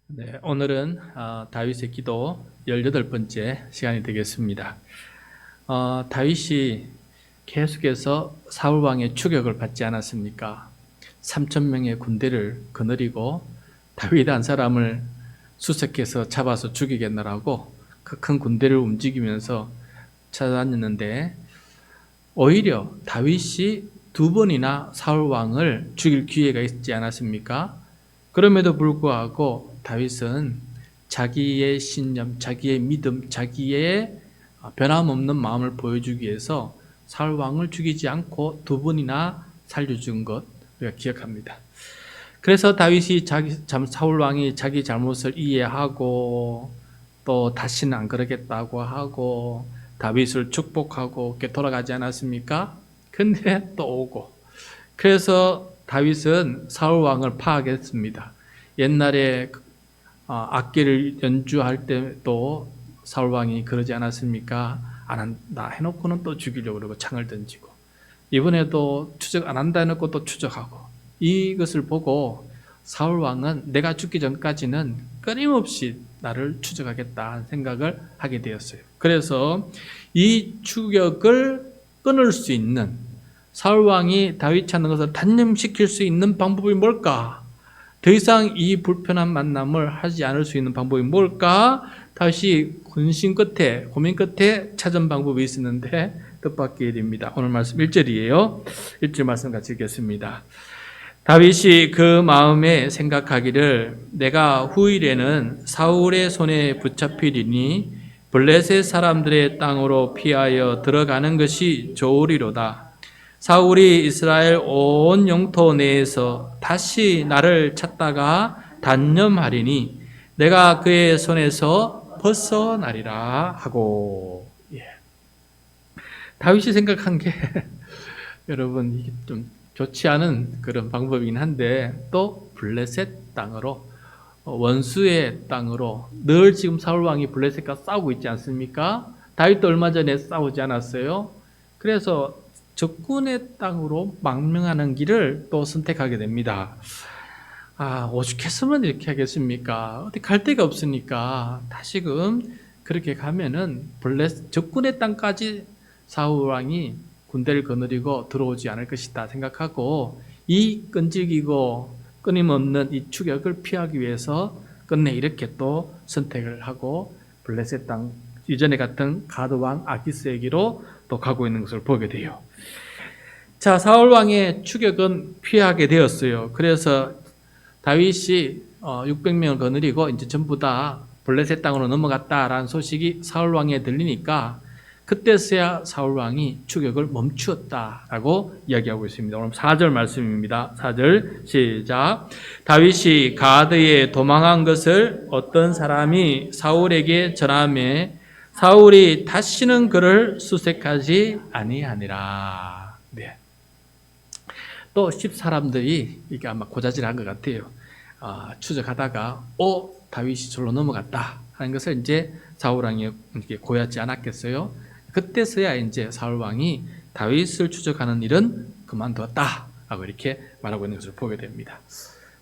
네, 오늘은 다윗의 기도 18번째 시간이 되겠습니다. 다윗이 계속해서 사울 왕의 추격을 받지 않았습니까? 3천 명의 군대를 거느리고 다윗 한 사람을 수색해서 잡아서 죽이겠노라고 그 큰 군대를 움직이면서 찾아다녔는데 오히려 다윗이 두 번이나 사울 왕을 죽일 기회가 있지 않았습니까? 그럼에도 불구하고 다윗은 자기의 신념, 자기의 믿음, 자기의 변함없는 마음을 보여주기 위해서 사울 왕을 죽이지 않고 두 번이나 살려준 것 우리가 기억합니다. 그래서 다윗이 사울 왕이 자기 잘못을 이해하고 또 다시는 안 그러겠다고 하고 다윗을 축복하고 이렇게 돌아가지 않았습니까? 근데 또 오고 그래서 다윗은 사울 왕을 파악했습니다. 옛날에 악기를 연주할 때도 사울 왕이 그러지 않았습니까? 안 한다 해놓고는 또 죽이려고 그러고 창을 던지고 이번에도 추적 안 한다 해놓고 또 추적하고 이것을 보고 사울 왕은 내가 죽기 전까지는 끊임없이 나를 추적하겠다 생각을 하게 되었어요. 그래서 이 추격을 끊을 수 있는 사울 왕이 다윗 찾는 것을 단념시킬 수 있는 방법이 뭘까? 더 이상 이 불편한 만남을 하지 않을 수 있는 방법이 뭘까? 다윗이 고민 끝에 찾은 방법이 있었는데 뜻밖의 일입니다. 오늘 말씀 1절이에요. 1절 말씀 같이 읽겠습니다. 다윗이 그 마음에 생각하기를 내가 후일에는 사울의 손에 붙잡히리니 블레셋 사람들의 땅으로 피하여 들어가는 것이 좋으리로다. 사울이 이스라엘 온 영토 내에서 다시 나를 찾다가 단념하리니 내가 그의 손에서 벗어나리라 하고. 다윗이 생각한 게 여러분 이게 좀 좋지 않은 그런 방법이긴 한데 또 블레셋 땅으로 원수의 땅으로 늘 지금 사울 왕이 블레셋과 싸우고 있지 않습니까? 다윗도 얼마 전에 싸우지 않았어요? 그래서 적군의 땅으로 망명하는 길을 또 선택하게 됩니다. 오죽했으면 이렇게 하겠습니까? 어디 갈 데가 없으니까 다시금 그렇게 가면은 적군의 땅까지 사울 왕이 군대를 거느리고 들어오지 않을 것이다 생각하고 이 끈질기고 끊임없는 이 추격을 피하기 위해서 끝내 이렇게 또 선택을 하고 블레셋 땅 이전에 같은 가드 왕 아기스에게로 또 가고 있는 것을 보게 돼요. 자, 사울 왕의 추격은 피하게 되었어요. 그래서 다윗이 600명을 거느리고 이제 전부 다 블레셋 땅으로 넘어갔다라는 소식이 사울 왕에 들리니까 그때서야 사울 왕이 추격을 멈추었다라고 이야기하고 있습니다. 오늘 4절 말씀입니다. 4절 시작. 다윗이 가드에 도망한 것을 어떤 사람이 사울에게 전하매 사울이 다시는 그를 수색하지 아니하니라. 네. 또 10사람들이 이게 아마 고자질한 것 같아요. 추적하다가 다윗이 절로 넘어갔다 하는 것을 이제 사울 왕이 고였지 않았겠어요? 그때서야 이제 사울 왕이 다윗을 추적하는 일은 그만두었다 하고 이렇게 말하고 있는 것을 보게 됩니다.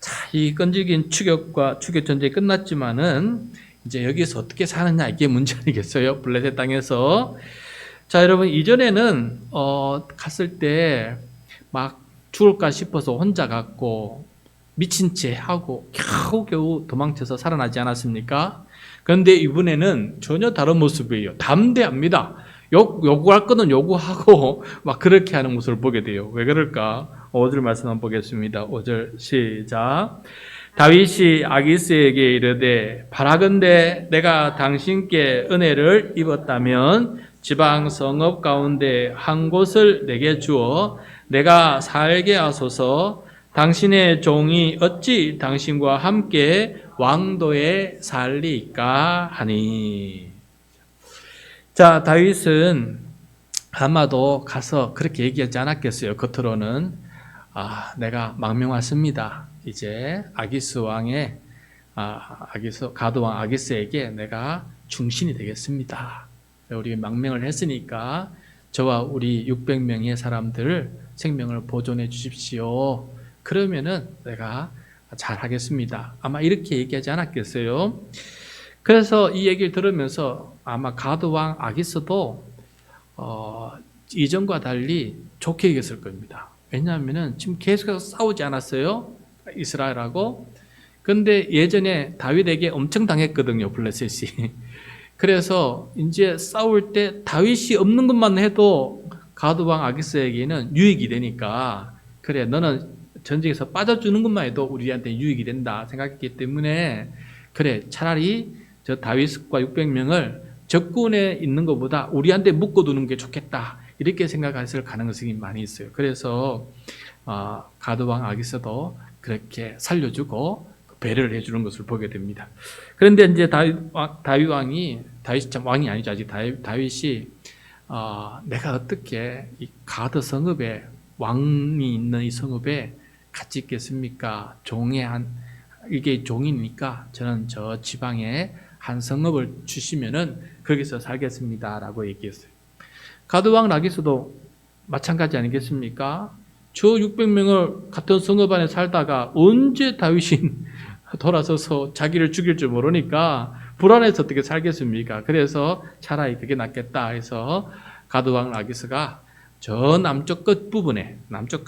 자, 이 끈질긴 추격과 추격 전쟁이 끝났지만은 이제 여기서 어떻게 사느냐 이게 문제 아니겠어요? 블레셋 땅에서. 자, 여러분 이전에는 갔을 때 막 죽을까 싶어서 혼자 갔고 미친 채 하고 겨우겨우 도망쳐서 살아나지 않았습니까? 그런데 이번에는 전혀 다른 모습이에요. 담대합니다. 요구할 거는 요구하고 막 그렇게 하는 모습을 보게 돼요. 왜 그럴까? 5절 말씀 한번 보겠습니다. 5절 시작. 다윗이 아기스에게 이르되 바라건대 내가 당신께 은혜를 입었다면 지방 성읍 가운데 한 곳을 내게 주어 내가 살게 하소서. 당신의 종이 어찌 당신과 함께 왕도에 살리까 하니. 자, 다윗은 아마도 가서 그렇게 얘기하지 않았겠어요. 겉으로는 내가 망명 왔습니다. 이제 아기스 왕의 가드 왕 아기스에게 내가 충신이 되겠습니다. 우리 망명을 했으니까 저와 우리 600명의 사람들을 생명을 보존해 주십시오. 그러면은 내가 잘 하겠습니다. 아마 이렇게 얘기하지 않았겠어요? 그래서 이 얘기를 들으면서 아마 가드 왕 아기스도 이전과 달리 좋게 얘기했을 겁니다. 왜냐하면 지금 계속해서 싸우지 않았어요? 이스라엘하고. 근데 예전에 다윗에게 엄청 당했거든요, 블레셋이. 그래서 이제 싸울 때 다윗이 없는 것만 해도 가드 왕 아기스에게는 유익이 되니까, 그래 너는 전쟁에서 빠져주는 것만 해도 우리한테 유익이 된다 생각했기 때문에, 그래 차라리 저 다윗과 600명을 적군에 있는 것보다 우리한테 묶어두는 게 좋겠다, 이렇게 생각했을 가능성이 많이 있어요. 그래서 가드 왕 아기스도 그렇게 살려주고 배려를 해주는 것을 보게 됩니다. 그런데 이제 다윗이 참 왕이 아니죠. 아직 다윗이 내가 어떻게 이 가드 성읍에, 왕이 있는 이 성읍에 같이 있겠습니까? 이게 종이니까 저는 저 지방에 한 성읍을 주시면은 거기서 살겠습니다라고 얘기했어요. 가드 왕 라기스도 마찬가지 아니겠습니까? 저 600명을 같은 성읍 안에 살다가 언제 다윗이 돌아서서 자기를 죽일 줄 모르니까 불안해서 어떻게 살겠습니까? 그래서 차라리 그게 낫겠다 해서 가드 왕 라기스가 저 남쪽 끝부분에, 남쪽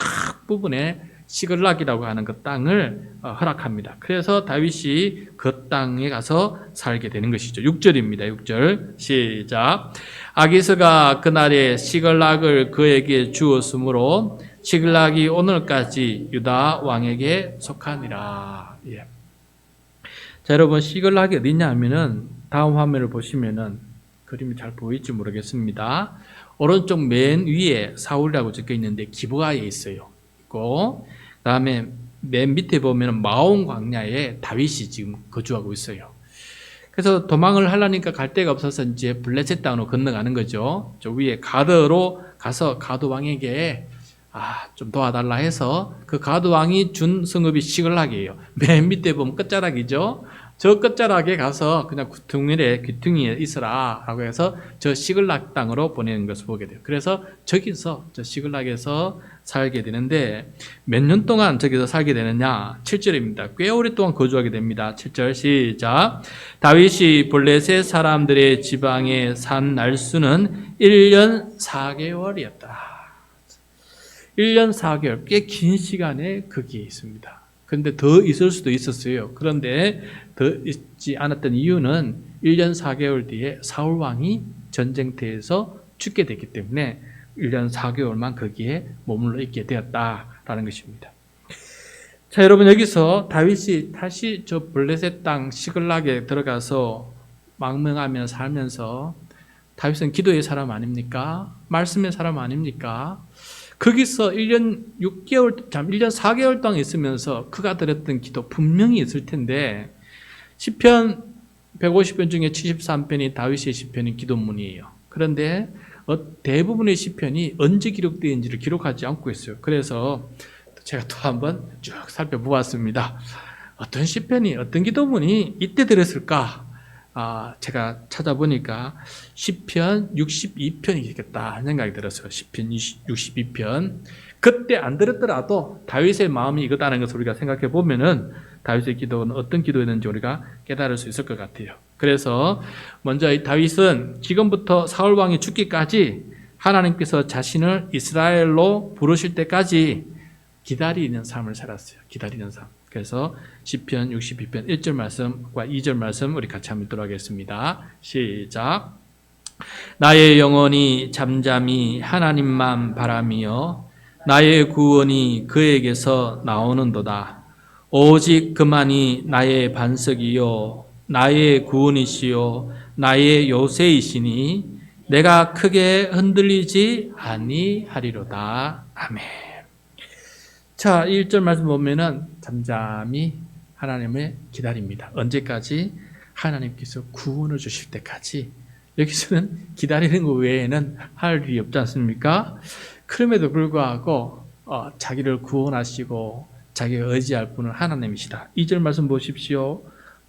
부분에 시글락이라고 하는 그 땅을 허락합니다. 그래서 다윗이 그 땅에 가서 살게 되는 것이죠. 6절입니다. 6절 시작. 아기스가 그날에 시글락을 그에게 주었으므로 시글락이 오늘까지 유다 왕에게 속하니라. 예. 자, 여러분, 시글락이 어디냐 하면은 다음 화면을 보시면은 그림이 잘 보일지 모르겠습니다. 오른쪽 맨 위에 사울이라고 적혀 있는데 기브아에 있어요. 있고, 그다음에 맨 밑에 보면은 마온 광야에 다윗이 지금 거주하고 있어요. 그래서 도망을 하려니까 갈 데가 없어서 이제 블레셋 땅으로 건너가는 거죠. 저 위에 가드로 가서 가드 왕에게 좀 도와달라 해서 그 가드 왕이 준 성읍이 시글락이에요. 맨 밑에 보면 끝자락이죠. 저 끝자락에 가서 그냥 귀퉁이에 있으라 라고 해서 저 시글락 땅으로 보내는 것을 보게 돼요. 그래서 저기서 저 시글락에서 살게 되는데 몇 년 동안 저기서 살게 되느냐? 7절입니다. 꽤 오랫동안 거주하게 됩니다. 7절 시작. 다윗이 블레셋 사람들의 지방에 산 날수는 1년 4개월이었다. 1년 4개월, 꽤 긴 시간에 거기에 있습니다. 그런데 더 있을 수도 있었어요. 그런데 더 있지 않았던 이유는 1년 4개월 뒤에 사울 왕이 전쟁터에서 죽게 됐기 때문에 1년 4개월만 거기에 머물러 있게 되었다라는 것입니다. 자, 여러분, 여기서 다윗이 다시 저 블레셋 땅 시글락에 들어가서 망명하며 살면서, 다윗은 기도의 사람 아닙니까? 말씀의 사람 아닙니까? 거기서 1년 4개월 동안 있으면서 그가 드렸던 기도 분명히 있을 텐데, 시편 150편 중에 73편이 다윗의 시편인 기도문이에요. 그런데 대부분의 시편이 언제 기록되었는지를 기록하지 않고 있어요. 그래서 제가 또 한번 쭉 살펴보았습니다. 어떤 시편이, 어떤 기도문이 이때 들었을까? 제가 찾아보니까 시편 62편이겠다 하는 생각이 들었어요. 시편 62편. 그때 안 들었더라도 다윗의 마음이 이거다는 것을 우리가 생각해 보면은 다윗의 기도는 어떤 기도였는지 우리가 깨달을 수 있을 것 같아요. 그래서 먼저 이 다윗은 지금부터 사울 왕이 죽기까지 하나님께서 자신을 이스라엘로 부르실 때까지 기다리는 삶을 살았어요. 기다리는 삶. 그래서 시편 62편 1절 말씀과 2절 말씀 우리 같이 한번 읽도록 하겠습니다. 시작. 나의 영혼이 잠잠히 하나님만 바라며 나의 구원이 그에게서 나오는도다. 오직 그만이 나의 반석이요 나의 구원이시요 나의 요새이시니 내가 크게 흔들리지 아니하리로다. 아멘. 자, 1절 말씀 보면은 잠잠히 하나님을 기다립니다. 언제까지? 하나님께서 구원을 주실 때까지. 여기서는 기다리는 것 외에는 할 일이 없지 않습니까? 그럼에도 불구하고 자기를 구원하시고 자기가 의지할 분은 하나님이시다. 2절 말씀 보십시오.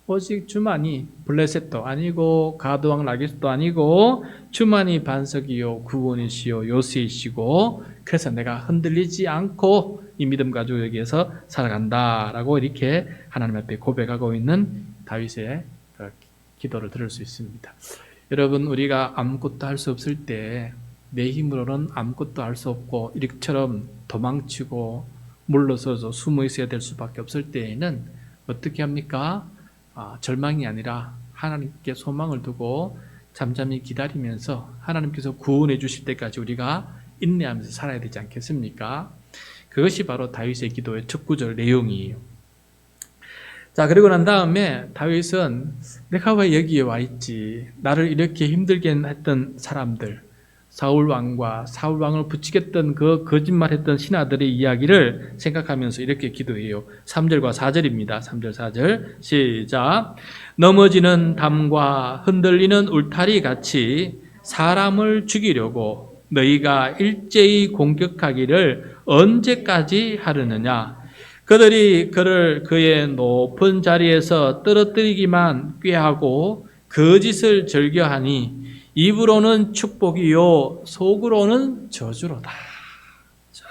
오직 주만이 블레셋도 아니고 가드왕 라기스도 아니고 주만이 반석이요 구원이시요 요새이시고 그래서 내가 흔들리지 않고 이 믿음 가지고 여기에서 살아간다라고 이렇게 하나님 앞에 고백하고 있는 다윗의 기도를 들을 수 있습니다. 여러분, 우리가 아무것도 할 수 없을 때 내 힘으로는 아무것도 할 수 없고 이처럼 도망치고 물러서서 숨어 있어야 될 수밖에 없을 때에는 어떻게 합니까? 절망이 아니라 하나님께 소망을 두고 잠잠히 기다리면서 하나님께서 구원해 주실 때까지 우리가 인내하면서 살아야 되지 않겠습니까? 그것이 바로 다윗의 기도의 첫 구절 내용이에요. 자, 그리고 난 다음에 다윗은 내가 왜 여기에 와 있지? 나를 이렇게 힘들게 했던 사람들, 사울 왕을 부추겼던 그 거짓말했던 신하들의 이야기를 생각하면서 이렇게 기도해요. 3절과 4절입니다. 3절 4절 시작. 넘어지는 담과 흔들리는 울타리 같이 사람을 죽이려고 너희가 일제히 공격하기를 언제까지 하려느냐? 그들이 그를 그의 높은 자리에서 떨어뜨리기만 꾀하고 거짓을 즐겨하니 입으로는 축복이요 속으로는 저주로다. 자,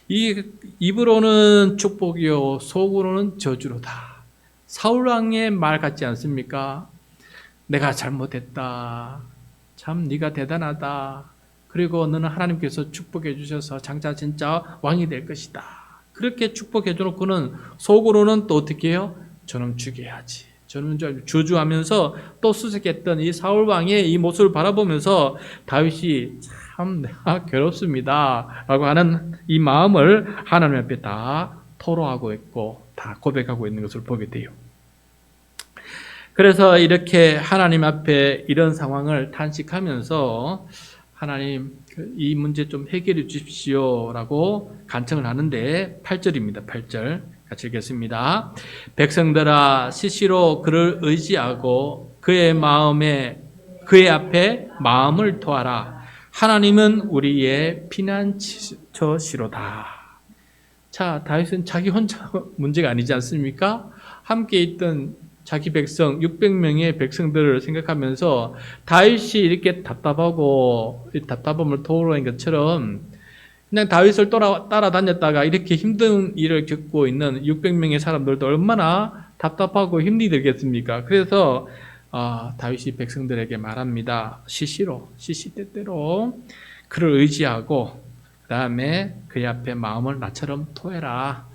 이 입으로는 축복이요 속으로는 저주로다. 사울 왕의 말 같지 않습니까? 내가 잘못했다. 참 네가 대단하다. 그리고 너는 하나님께서 축복해 주셔서 장차 진짜 왕이 될 것이다. 그렇게 축복해 줘놓고는 속으로는 또 어떻게 해요? 저놈 죽여야지. 저는 주주하면서 또 수색했던 이 사울 왕의 이 모습을 바라보면서 다윗이 참 내가 괴롭습니다 라고 하는 이 마음을 하나님 앞에 다 토로하고 있고 다 고백하고 있는 것을 보게 돼요. 그래서 이렇게 하나님 앞에 이런 상황을 탄식하면서 하나님 이 문제 좀 해결해 주십시오 라고 간청을 하는데 8절입니다. 8절 같이 읽겠습니다. 백성들아 시시로 그를 의지하고 그의 앞에 마음을 토하라. 하나님은 우리의 피난처시로다. 자, 다윗은 자기 혼자 문제가 아니지 않습니까? 함께 있던 자기 백성 600명의 백성들을 생각하면서 다윗이 이렇게 답답하고 답답함을 토로한 것처럼 그냥 다윗을 따라다녔다가 이렇게 힘든 일을 겪고 있는 600명의 사람들도 얼마나 답답하고 힘이 들겠습니까? 그래서 다윗이 백성들에게 말합니다. 시시때때로 그를 의지하고 그 다음에 그의 앞에 마음을 나처럼 토해라.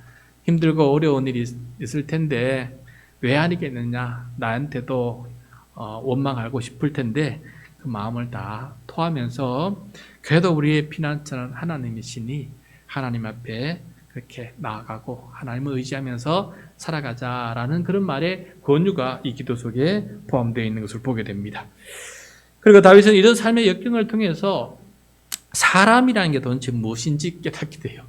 힘들고 어려운 일이 있을 텐데 왜 아니겠느냐? 나한테도 원망하고 싶을 텐데 그 마음을 다 토하면서 그래도 우리의 피난처는 하나님이시니 하나님 앞에 그렇게 나아가고 하나님을 의지하면서 살아가자라는 그런 말의 권유가 이 기도 속에 포함되어 있는 것을 보게 됩니다. 그리고 다윗은 이런 삶의 역경을 통해서 사람이라는 게 도대체 무엇인지 깨닫게 돼요.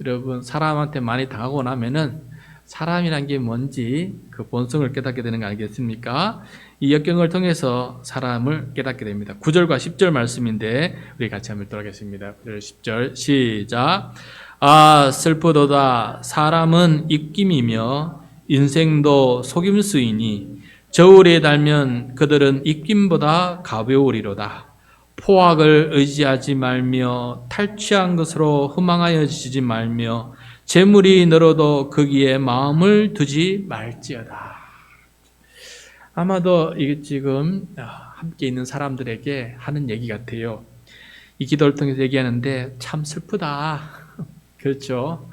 여러분, 사람한테 많이 당하고 나면은 사람이란 게 뭔지 그 본성을 깨닫게 되는 거 아니겠습니까? 이 역경을 통해서 사람을 깨닫게 됩니다. 9절과 10절 말씀인데 우리 같이 한번 읽도록하겠습니다. 9절 10절 시작. 슬프도다. 사람은 입김이며 인생도 속임수이니 저울에 달면 그들은 입김보다 가벼우리로다. 포악을 의지하지 말며 탈취한 것으로 허망하여지지 말며 재물이 늘어도 거기에 마음을 두지 말지어다. 아마도 이게 지금 함께 있는 사람들에게 하는 얘기 같아요. 이 기도를 통해서 얘기하는데 참 슬프다. 그렇죠?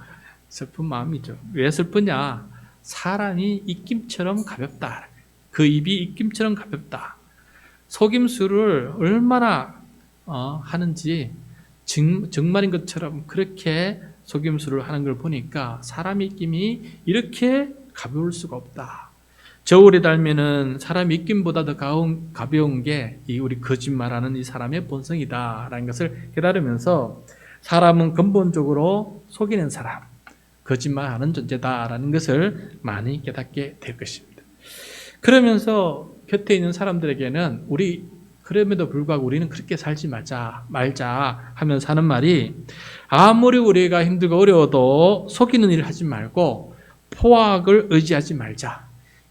슬픈 마음이죠. 왜 슬프냐? 사람이 입김처럼 가볍다. 그 입이 입김처럼 가볍다. 속임수를 얼마나 하는지 정말인 것처럼 그렇게 속임수를 하는 걸 보니까 사람의 입김이 이렇게 가벼울 수가 없다. 저울에 달면은 사람 입김보다 더 가벼운 게 이 우리 거짓말하는 이 사람의 본성이다라는 것을 깨달으면서 사람은 근본적으로 속이는 사람, 거짓말하는 존재다라는 것을 많이 깨닫게 될 것입니다. 그러면서 곁에 있는 사람들에게는 그럼에도 불구하고 우리는 그렇게 살지 말자 하면서 하는 말이 아무리 우리가 힘들고 어려워도 속이는 일을 하지 말고 포악을 의지하지 말자.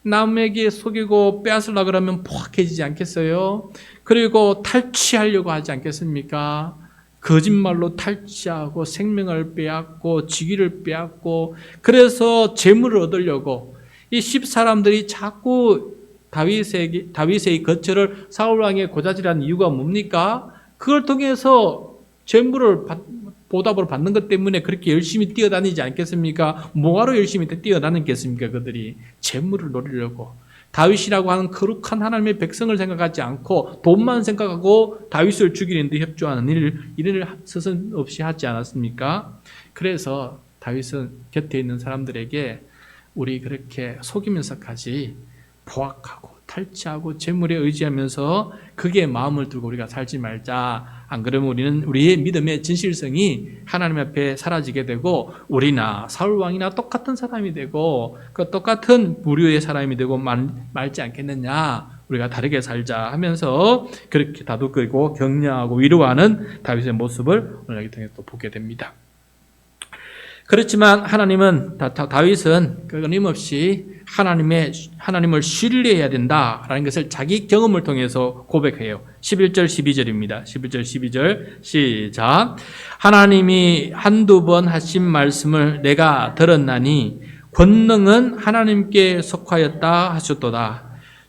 남에게 속이고 빼앗으려고 그러면 포악해지지 않겠어요? 그리고 탈취하려고 하지 않겠습니까? 거짓말로 탈취하고 생명을 빼앗고 직위를 빼앗고 그래서 재물을 얻으려고 이 10사람들이 자꾸 다윗의 거처를 사울왕에 고자질한 이유가 뭡니까? 그걸 통해서 재물을 보답으로 받는 것 때문에 그렇게 열심히 뛰어다니지 않겠습니까? 뭐하러 열심히 뛰어다니겠습니까? 그들이 재물을 노리려고 다윗이라고 하는 거룩한 하나님의 백성을 생각하지 않고 돈만 생각하고 다윗을 죽이는 데 협조하는 일을 서슴없이 하지 않았습니까? 그래서 다윗은 곁에 있는 사람들에게 우리 그렇게 속이면서까지 포악하고 탈취하고 재물에 의지하면서 그게 마음을 두고 우리가 살지 말자. 안 그러면 우리는 우리의 믿음의 진실성이 하나님 앞에 사라지게 되고 우리나 사울 왕이나 똑같은 사람이 되고 그 똑같은 부류의 사람이 되고 말지 않겠느냐. 우리가 다르게 살자 하면서 그렇게 다독이고 격려하고 위로하는 다윗의 모습을 오늘 여기 통해서 또 보게 됩니다. 그렇지만 다윗은 끊임없이 하나님을 신뢰해야 된다라는 것을 자기 경험을 통해서 고백해요. 11절 12절입니다. 11절 12절 시작. 하나님이 한두 번 하신 말씀을 내가 들었나니 권능은 하나님께 속하였다 하셨도다.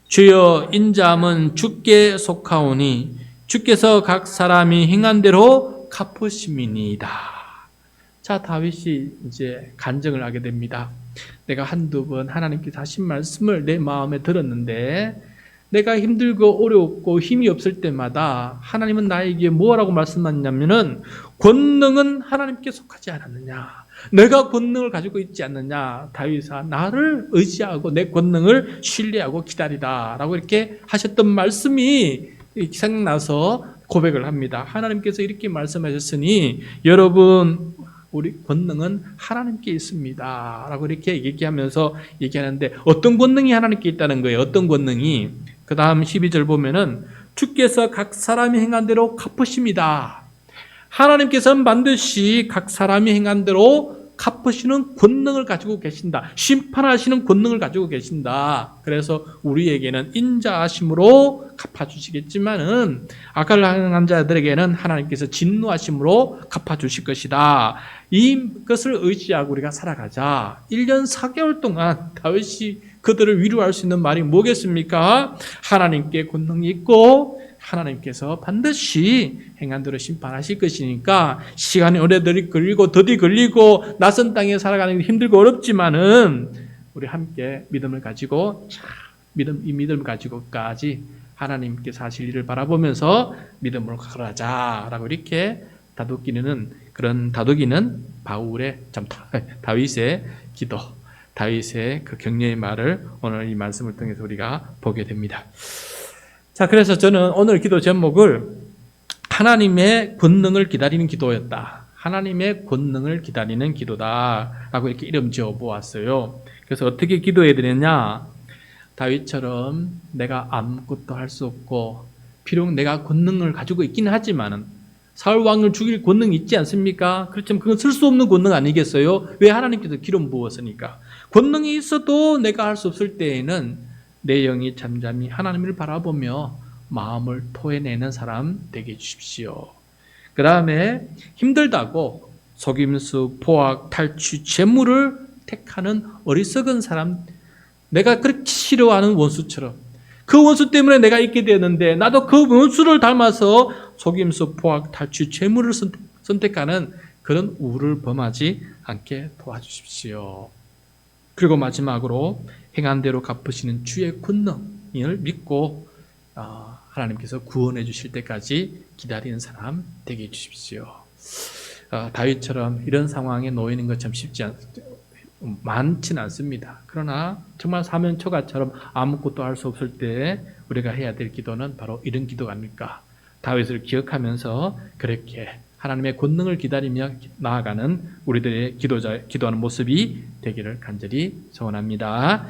주여 인자함은 주께 속하오니 주께서 각 사람이 행한 대로 갚으심이니이다. 자, 다윗이 이제 간증을 하게 됩니다. 내가 한두 번 하나님께서 하신 말씀을 내 마음에 들었는데 내가 힘들고 어렵고 힘이 없을 때마다 하나님은 나에게 뭐라고 말씀하냐면은 권능은 하나님께 속하지 않았느냐. 내가 권능을 가지고 있지 않느냐. 다윗아 나를 의지하고 내 권능을 신뢰하고 기다리라 라고 이렇게 하셨던 말씀이 생각나서 고백을 합니다. 하나님께서 이렇게 말씀하셨으니 여러분 우리 권능은 하나님께 있습니다 라고 이렇게 얘기하는데 어떤 권능이 하나님께 있다는 거예요? 어떤 권능이? 그 다음 12절 보면은 주께서 각 사람이 행한 대로 갚으십니다. 하나님께서는 반드시 각 사람이 행한 대로 갚으시는 권능을 가지고 계신다. 심판하시는 권능을 가지고 계신다. 그래서 우리에게는 인자하심으로 갚아주시겠지만은 악을 행한 자들에게는 하나님께서 진노하심으로 갚아주실 것이다. 이것을 의지하고 우리가 살아가자. 1년 4개월 동안 다윗이 그들을 위로할 수 있는 말이 뭐겠습니까? 하나님께 권능이 있고 하나님께서 반드시 행한 대로 심판하실 것이니까 시간이 오래 걸리고 더디 걸리고 낯선 땅에 살아가는 게 힘들고 어렵지만은 우리 함께 믿음을 가지고 이 믿음을 가지고까지 하나님께서 하실 일을 바라보면서 믿음으로 걸어가자라고 이렇게 다독이는 다윗의 기도, 다윗의 그 격려의 말을 오늘 이 말씀을 통해서 우리가 보게 됩니다. 자, 그래서 저는 오늘 기도 제목을 하나님의 권능을 기다리는 기도였다. 하나님의 권능을 기다리는 기도다라고 이렇게 이름 지어 보았어요. 그래서 어떻게 기도해야 되느냐? 다윗처럼 내가 아무것도 할 수 없고 비록 내가 권능을 가지고 있긴 하지만은 사울 왕을 죽일 권능이 있지 않습니까? 그렇지만 그건 쓸 수 없는 권능 아니겠어요? 왜? 하나님께서 기름 부었으니까. 권능이 있어도 내가 할 수 없을 때에는 내 영이 잠잠히 하나님을 바라보며 마음을 토해내는 사람 되게 해주십시오. 그 다음에 힘들다고 속임수, 포악, 탈취, 재물을 택하는 어리석은 사람, 내가 그렇게 싫어하는 원수처럼 그 원수 때문에 내가 있게 되었는데 나도 그 원수를 닮아서 속임수, 포악, 탈취, 재물을 선택하는 그런 우를 범하지 않게 도와주십시오. 그리고 마지막으로 행한 대로 갚으시는 주의 권능을 믿고 하나님께서 구원해 주실 때까지 기다리는 사람 되게 해주십시오. 다윗처럼 이런 상황에 놓이는 것처럼 많지는 않습니다. 그러나 정말 사면초가처럼 아무것도 할 수 없을 때 우리가 해야 될 기도는 바로 이런 기도가 아닐까. 다윗을 기억하면서 그렇게 하나님의 권능을 기다리며 나아가는 우리들의 기도하는 모습이 되기를 간절히 소원합니다.